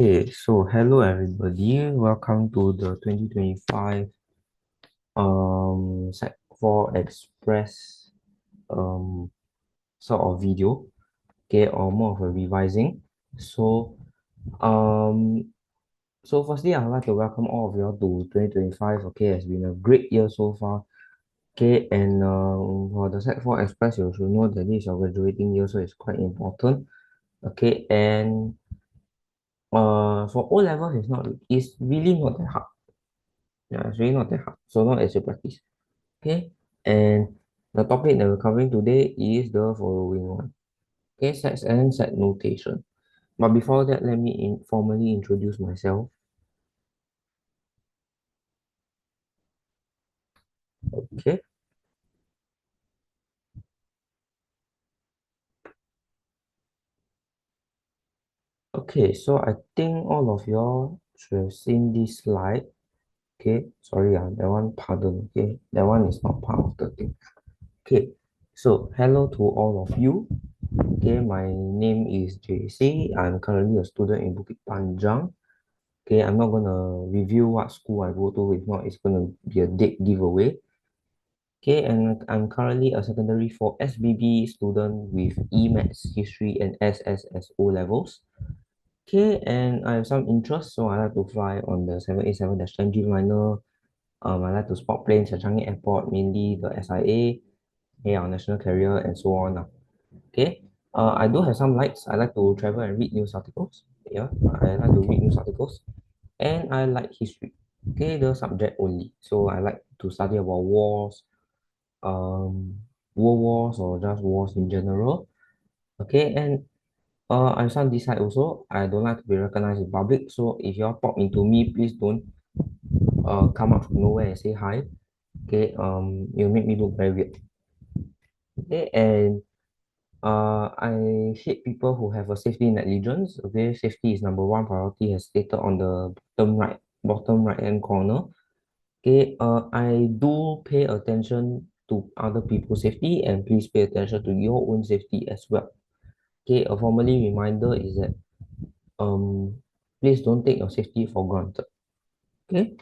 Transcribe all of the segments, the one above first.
Okay, so hello everybody. Welcome to the 2025 Sec 4 Express um sort of video, okay, or more of a revising. So um firstly I'd like to welcome all of you all to 2025. Okay, it's been a great year so far. Okay, and for the Sec 4 Express, you should know that this is your graduating year, so it's quite important. Okay, and for O levels it's really not that hard. Yeah, it's really not that hard, so long as you practice. Okay, and the topic that we're covering today is the following one. Okay, sets and set notation. But before that, let me formally introduce myself. Okay, okay, so I think all of y'all should have seen this slide. Okay, sorry, that one, pardon. Okay, that one is not part of the thing. Okay, so hello to all of you. Okay, my name is JC. I'm currently a student in Bukit Panjang. Okay, I'm not gonna review what school I go to. If not, it's gonna be a dead giveaway. Okay, and I'm currently a secondary for SBB student with E-Maths, History, and SSS O levels. Okay, and I have some interest, so I like to fly on the 787-10 Dreamliner. I like to spot planes at Changi Airport, mainly the SIA, yeah, our national carrier, and so on. Okay, I do have some likes. I like to travel and read news articles. Yeah, I like to read news articles. And I like history. Okay, the subject only. So I like to study about wars, um, world wars or just wars in general. Okay, and I some this side also. I don't like to be recognized in public. So if y'all pop into me, please don't come up from nowhere and say hi. Okay, you make me look very weird. Okay, and I hate people who have a safety negligence. Okay, safety is number one priority as stated on the bottom right hand corner. Okay, I do pay attention to other people's safety and please pay attention to your own safety as well. Okay, a formally reminder is that um please don't take your safety for granted. Okay,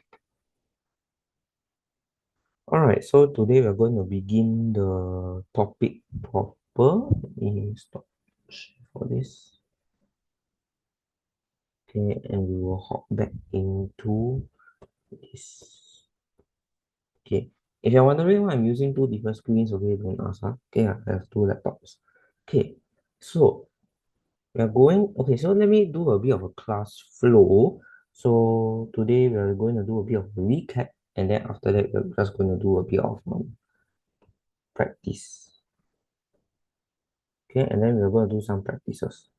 all right. So today we're going to begin the topic proper. Let me stop for this. Okay, and we will hop back into this. Okay. If you're wondering why I'm using two different screens, okay, don't ask. Okay, I have two laptops. Okay, so we are going, okay, so let me do a bit of a class flow. So today we are going to do a bit of a recap, and then after that, we're just going to do a bit of practice. Okay, and then we're going to do some practices.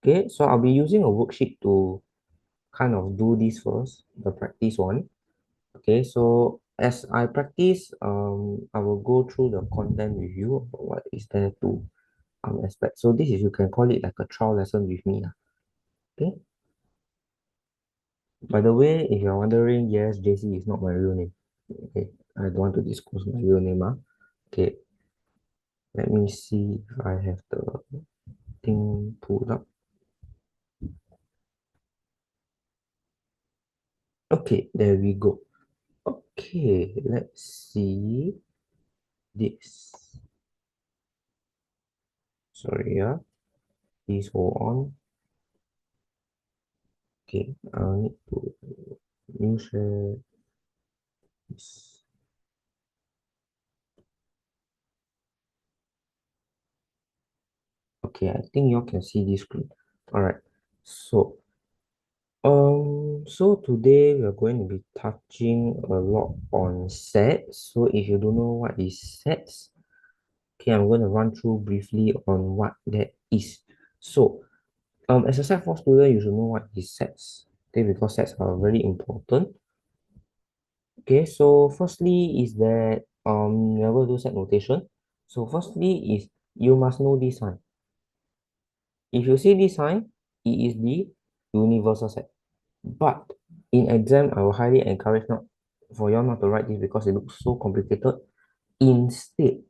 Okay, so I'll be using a worksheet to kind of do this first, the practice one. Okay, so as I practice, I will go through the content with you about what is there to expect. So this is, you can call it like a trial lesson with me. Okay. By the way, if you're wondering, yes, JC is not my real name. Okay, I don't want to disclose my real name. Okay, let me see if I have the thing pulled up. Okay, there we go. Okay, let's see this. Sorry, yeah. Please hold on. Okay, I'll need to new share this. Okay, I think you all can see this screen. All right. So, so today we're going to be touching a lot on sets. So if you don't know what is sets, okay, I'm going to run through briefly on what that is. So, as a set 4 student, you should know what is sets. Okay, because sets are very important. Okay, so firstly is that we're going to do set notation. So firstly is you must know this sign. If you see this sign, it is the universal set. But in exam, I will highly encourage not for you all not to write this because it looks so complicated. Instead,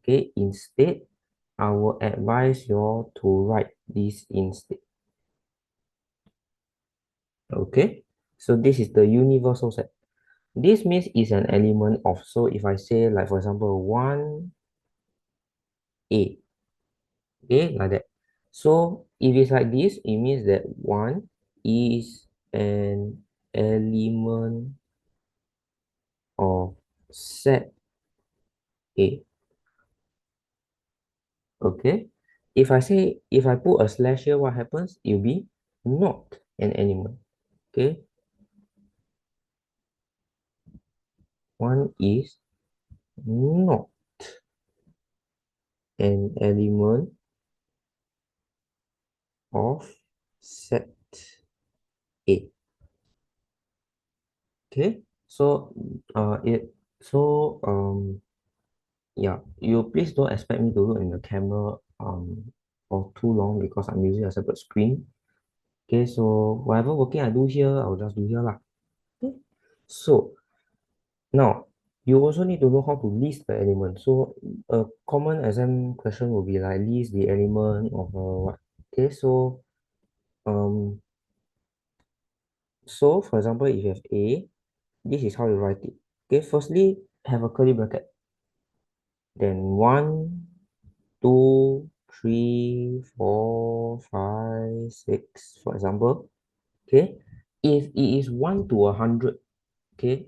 okay, instead, I will advise you all to write this instead. Okay, so this is the universal set. This means it's an element of, so if I say like for example 1A, okay, like that. So if it's like this, it means that 1 is an element of set A. Okay, if I put a slash here, what happens? It'll be not an element. Okay, one is not an element of set A. Okay, so yeah, you please don't expect me to look in the camera for too long because I'm using a separate screen. Okay, so whatever working I do here, I'll just do here lah. Okay. So now you also need to know how to list the element. So a common exam question will be like list the element of what. Okay, um so for example, if you have A, this is how you write it. Okay, firstly, have a curly bracket. Then 1, 2, 3, 4, 5, 6, for example. Okay, if it is 1 to 100, okay,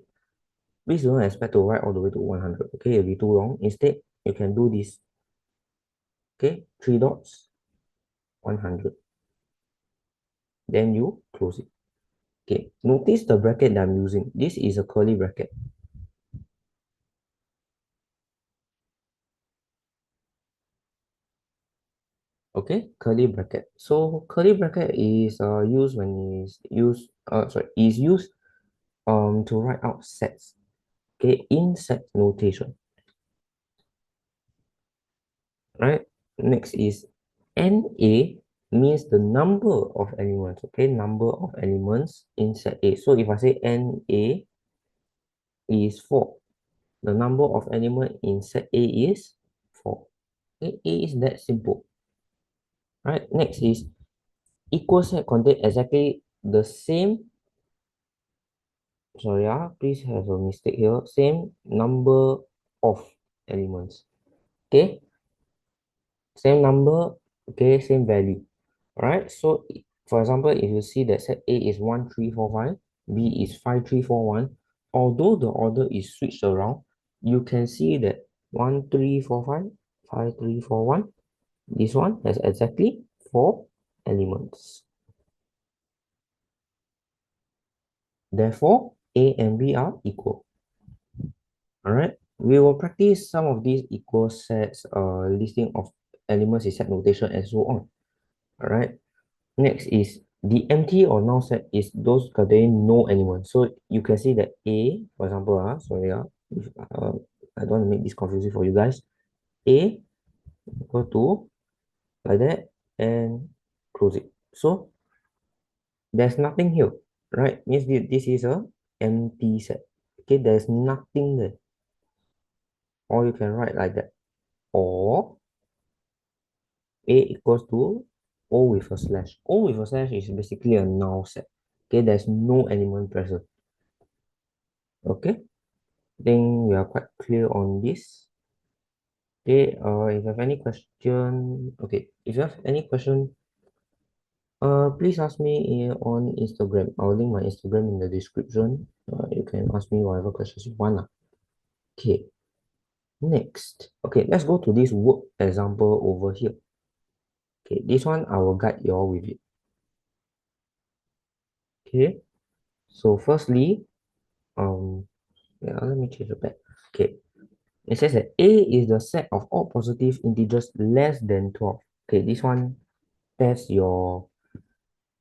please don't expect to write all the way to 100. Okay, it'll be too long. Instead, you can do this. Okay, 3 dots, 100. Then you close it. Okay, notice the bracket that I'm using. This is a curly bracket. Okay, curly bracket. So curly bracket is used when is used is used to write out sets. Okay, in set notation. Right. Next is NA means the number of elements. Okay, number of elements in set A. So if I say NA is 4, the number of element in set A is 4. Okay, A is that simple. Right. Next is equal set contain exactly the same. Sorry, please have a mistake here. Same number of elements. Okay, same number. Okay, same value. Alright, so for example, if you see that set A is 1, 3, 4, 5, B is 5, 3, 4, 1, although the order is switched around, you can see that 1, 3, 4, 5, 5, 3, 4, 1. This one has exactly 4 elements. Therefore, A and B are equal. Alright, we will practice some of these equal sets, listing of elements in set notation and so on. Alright, next is the empty or null set is those containing no element. So you can see that A, for example, if, I don't want to make this confusing for you guys. A equal to like that and close it. So there's nothing here, right? Means this is a empty set. Okay, there's nothing there. Or you can write like that. Or A equals to O with a slash. O with a slash is basically a null set. Okay, there's no element present. Okay, think we are quite clear on this. Okay, if you have any question, okay, if you have any question, please ask me on Instagram. I'll link my Instagram in the description. You can ask me whatever questions you want. Okay, next. Okay, let's go to this work example over here. Okay, this one I will guide you all with it. Okay, so firstly, yeah, let me change the back. Okay, it says that A is the set of all positive integers less than 12. Okay, this one test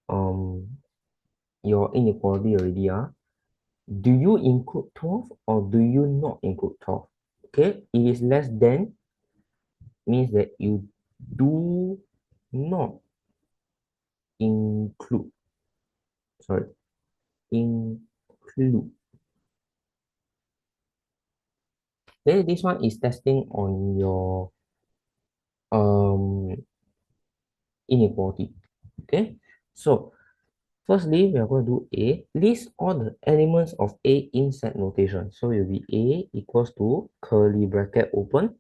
um your inequality already. Do you include 12 or do you not include 12? Okay, it is less than means that you do not include. Sorry, include. Okay, this one is testing on your um inequality. Okay, so firstly we are going to do A. List all the elements of A in set notation. So it will be A equals to curly bracket open,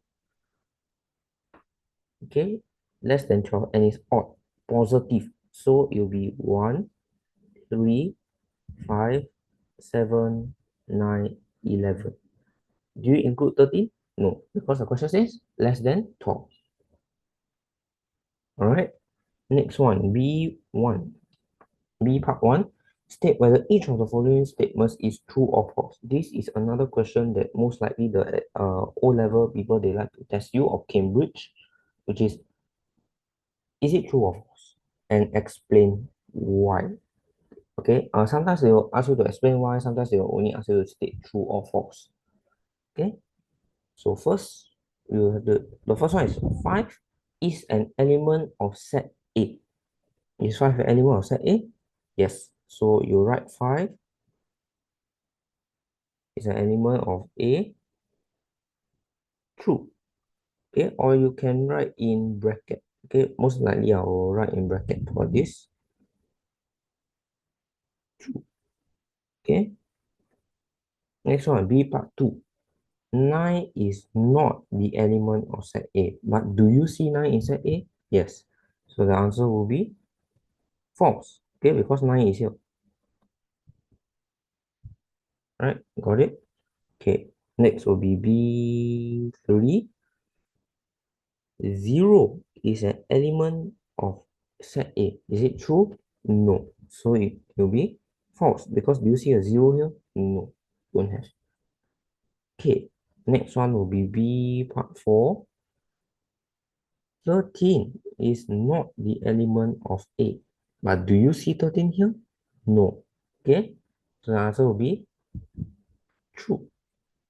okay, less than 12, and it's odd, positive. So it will be 1, 3, 5, 7, 9, 11. Do you include 13? No, because the question says less than 12. All right. Next one, B1. B part 1. State whether each of the following statements is true or false. This is another question that most likely the O-level people, they like to test you, or Cambridge, which is it true or false? And explain why. Okay. Sometimes they will ask you to explain why. Sometimes they will only ask you to state true or false. Okay. So first, we will have the first one is 5 is an element of set A. Is 5 an element of set A? Yes. So you write 5 is an element of A, true. Okay, or you can write in bracket. Okay, most likely I will write in bracket for this. True. Okay, next one, B part 2. 9 is not the element of set A, but do you see 9 in set A? Yes. So the answer will be false. Okay, because 9 is here. Right, got it? Okay, next will be B3. 0 is an element of set A. Is it true? No. So it will be false, because do you see a 0 here? No, don't have. Okay, next one will be B part 4. 13 is not the element of A. But do you see 13 here? No. Okay, so the answer will be true.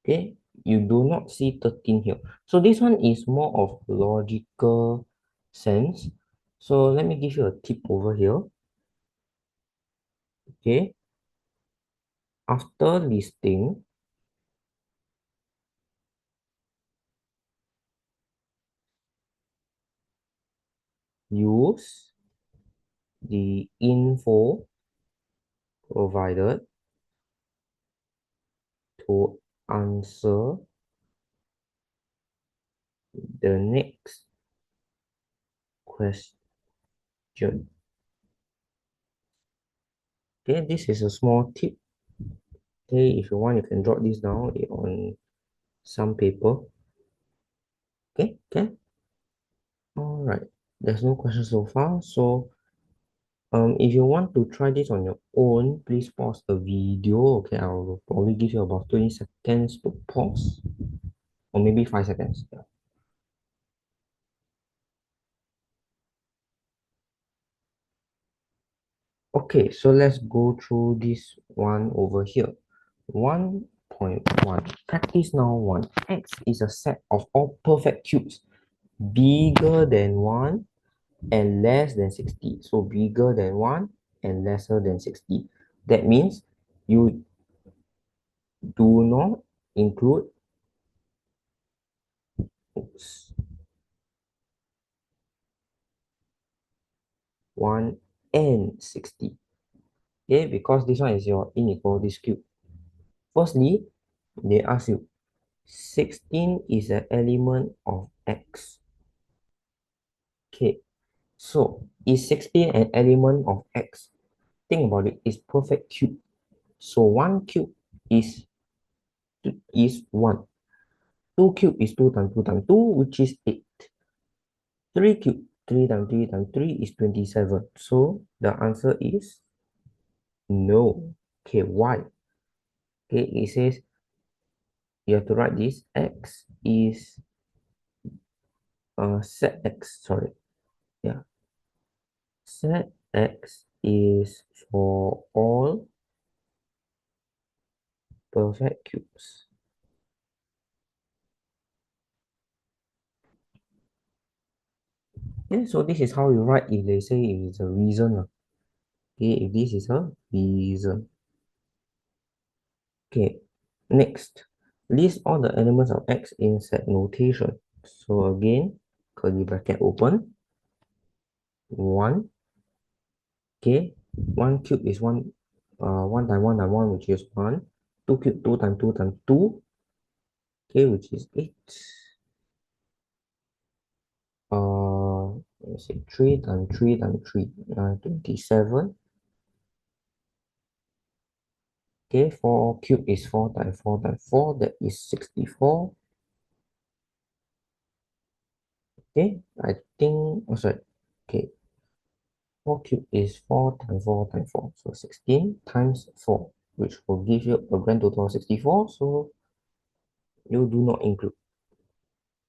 Okay, you do not see 13 here. So this one is more of logical sense. So let me give you a tip over here. Okay, after listing, use the info provided to answer the next question. Okay, this is a small tip. Okay, if you want, you can jot this down on some paper. Okay, okay. All right. There's no question so far. So if you want to try this on your own, please pause the video. Okay, I will probably give you about 20 seconds to pause, or maybe 5 seconds. Yeah. Okay, so let's go through this one over here. 1.1. Practice now 1. X is a set of all perfect cubes bigger than 1 and less than 60. So bigger than 1 and lesser than 60. That means you do not include, oops, 1 and 60. Okay, because this one is your inequality cube. Firstly, they ask you 16 is an element of X. Okay, so is 16 an element of X? Think about it, it's perfect cube. So 1 cube is 1. 2 cube is 2 times 2 times 2, which is 8. 3 cube, 3 times 3 times 3 is 27. So the answer is no. Okay, why? Okay, it says you have to write this. X is set X, sorry. Yeah. Set X is for all perfect cubes. Yeah, so this is how you write if they say it is a reason. Okay, if this is a reason. Okay, next. List all the elements of X in set notation. So again, curly bracket open, 1, okay, 1 cube is 1, 1 times 1 times 1, which is 1, 2 cube, 2 times 2 times 2, okay, which is 8, let me see, 3 times 3 times 3, 27, okay, 4 cube is 4 times 4 times 4, that is 64, okay, I think, oh, sorry, okay, 4 cube is 4 times 4 times 4, so 16 times 4, which will give you a grand total of 64, so you do not include.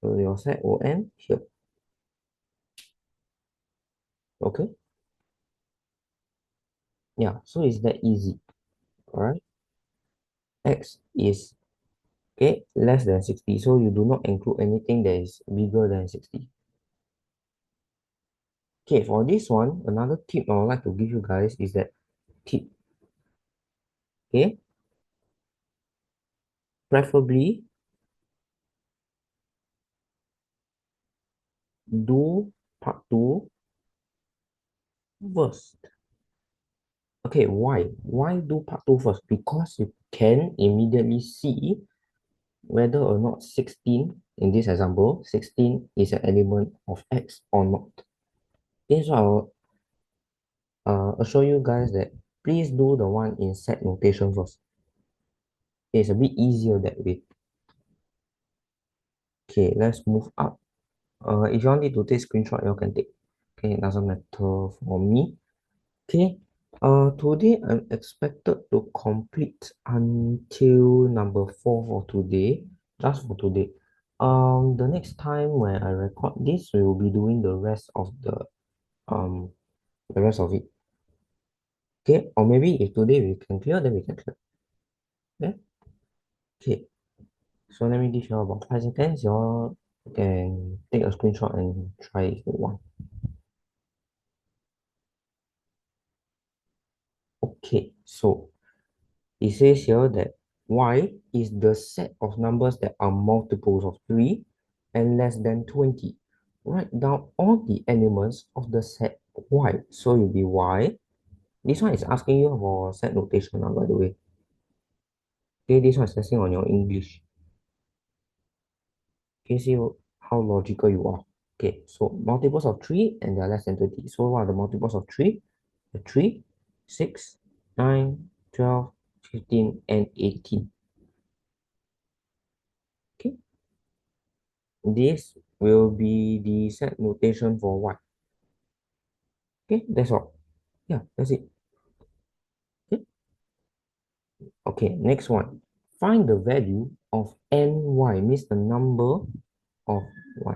So your set will end here. Okay? Yeah, so it's that easy. Alright? X is okay less than 60. So you do not include anything that is bigger than 60. Okay, for this one, another tip I would like to give you guys is that tip. Okay, preferably do part 2 first. Okay, why? Why do part 2 first? Because you can immediately see whether or not 16, in this example, 16 is an element of X or not. Okay, so I'll assure you guys that please do the one in set notation first. It's a bit easier that way. Okay, let's move up. If you want it to take screenshot, you can take. Okay, it doesn't matter for me. Okay, today I'm expected to complete until number 4 for today, just for today. The next time when I record this, we will be doing um the rest of it. Okay, or maybe if today we can clear, then we can clear. Yeah. Okay. So let me give you about 5 seconds. You all can take a screenshot and try if you want. Okay, so it says here that y is the set of numbers that are multiples of 3 and less than 20. Write down all the elements of the set y. So you'll be y. This one is asking you for set notation, by the way. Okay, this one is testing on your English. Okay, see how logical you are. Okay, so multiples of 3 and they're less than 20. So what are the multiples of 3? The 3, 6, 9, 12, 15, and 18. Okay, this will be the set notation for y. Okay, that's all. Yeah, that's it. Okay, okay, next one. Find the value of ny, means the number of y.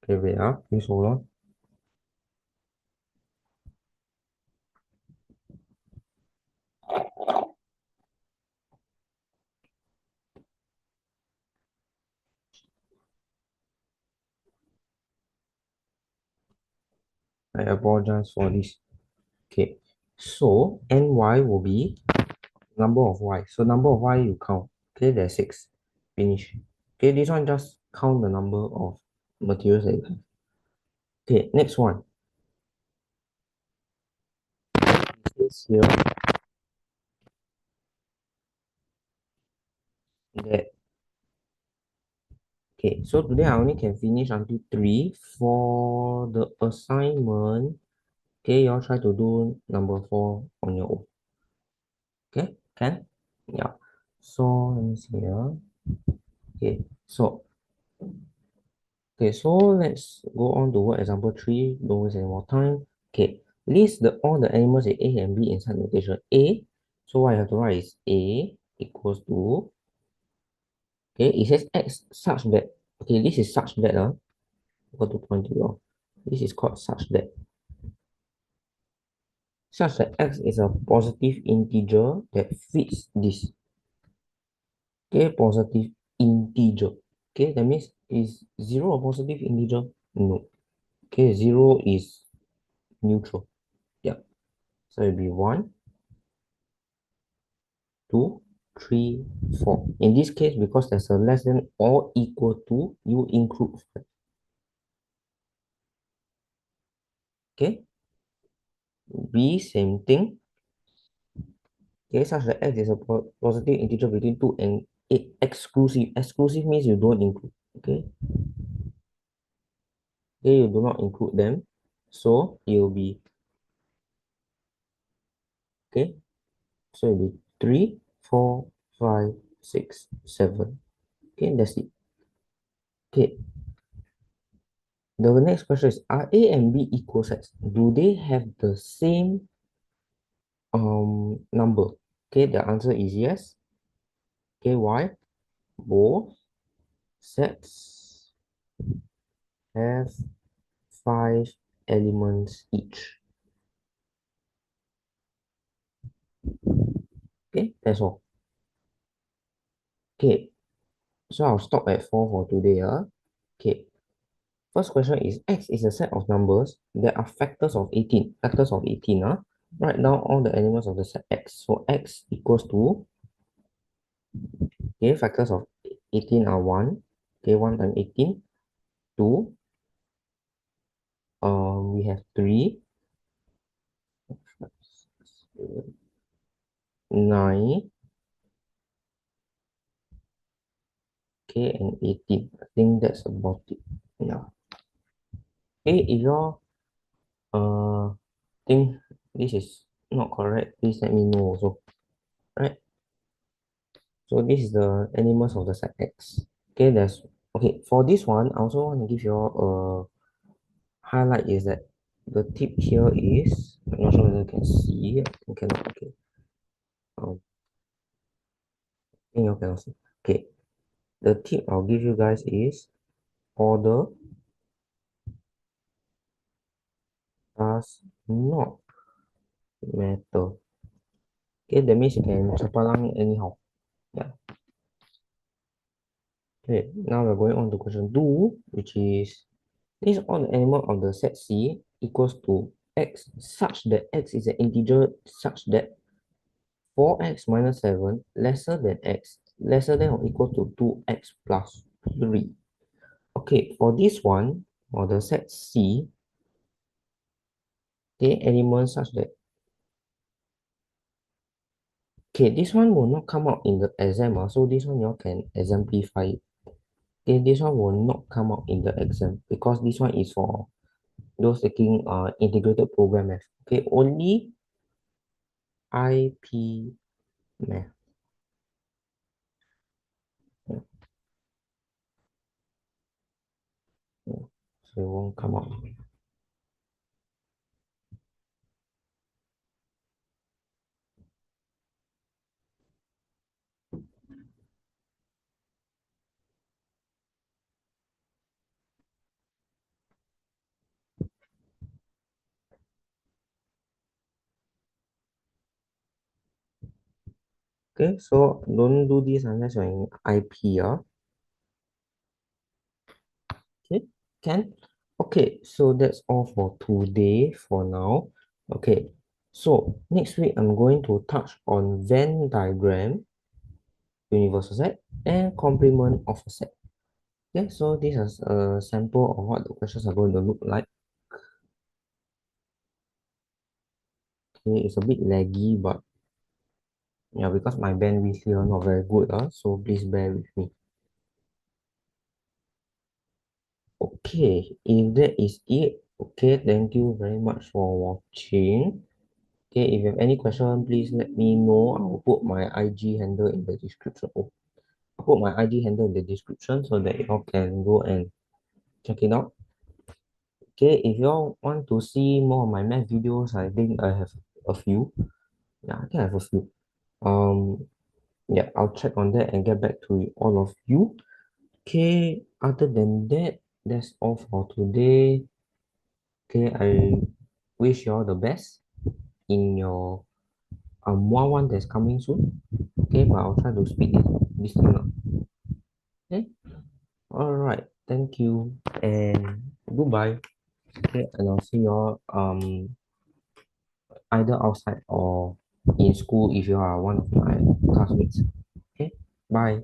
Okay, wait, please hold on. I apologize for this. Okay, so ny will be number of y. So number of y you count. Okay, there's 6. Finish. Okay, this one just count the number of materials that you have. Okay, next one. It says here that okay, so today I only can finish until 3 for the assignment. Okay, you all try to do number 4 on your own. Okay, can? Yeah. So let me see here. Okay, so let's go on to what example 3. Don't waste any more time. Okay, list all the elements in A and B inside notation. A, so what I have to write is A equals to, okay, it says X such that, okay, this is such that, got to point to you all. This is called such that X is a positive integer that fits this. Okay, positive integer. Okay, that means is 0 a positive integer? No. Okay, 0 is neutral. So it'll be 1, 2, 3, 4. In this case, because there's a less than or equal to, you include 5. Okay. B, same thing. Okay, such that x is a positive integer between 2 and 8 exclusive. Exclusive means you don't include. Okay. Okay, you do not include them. So it will be, okay, so it will be 3, 4, 5, 6, 7. Okay, that's it. Okay, the next question is, are A and B equal sets? Do they have the same number? Okay, the answer is yes. Okay, why? Both sets have 5 elements each. Okay, that's all. Okay, so I'll stop at 4 for today. Okay, first question is, X is a set of numbers that are factors of 18. Factors of 18. Write down all the elements of the set X. So X equals to, okay, factors of 18 are 1. Okay, 1 times 18. 2. We have 3. 9. Okay, and 18. I think that's about it. Yeah. Okay, if you think this is not correct, please let me know also. Right? So this is the elements of the set X. Okay, for this one, I also want to give you a highlight is that the tip here is, I'm not sure whether you can see. I cannot. Okay. I think you cannot see. Okay. The tip I'll give you guys is order does not matter. Okay, that means you can chapalang anyhow. Yeah. Okay, now we're going on to question 2, which is, this all the element of the set C equals to x such that x is an integer such that 4x minus 7 lesser than x lesser than or equal to 2x plus 3. Okay, for this one, for the set C, the element such that, okay, this one will not come out in the exam, so this one you can exemplify it. Okay, this one will not come out in the exam because this one is for those taking integrated program math. Okay, only IP math. Yeah, yeah. So it won't come out. Okay, so don't do this unless you're in IP. Okay, can. Okay, so that's all for today for now. Okay, so next week I'm going to touch on Venn diagram, universal set, and complement of a set. Okay, so this is a sample of what the questions are going to look like. Okay, it's a bit laggy, but yeah, because my bandwidth here not very good, so please bear with me. Okay, if that is it, okay, thank you very much for watching. Okay, if you have any question, please let me know. I'll put my IG handle in the description. Oh, I'll put my IG handle in the description so that you all can go and check it out. Okay, if you all want to see more of my math videos, I think I have a few. Yeah, I think I have a few. Yeah, I'll check on that and get back to all of you. Okay, other than that, that's all for today. Okay, I wish you all the best in your one that's coming soon. Okay, but I'll try to speed this thing up. Okay, all right, thank you and goodbye. Okay, and I'll see you all either outside or in school if you are one of my classmates. Okay, bye.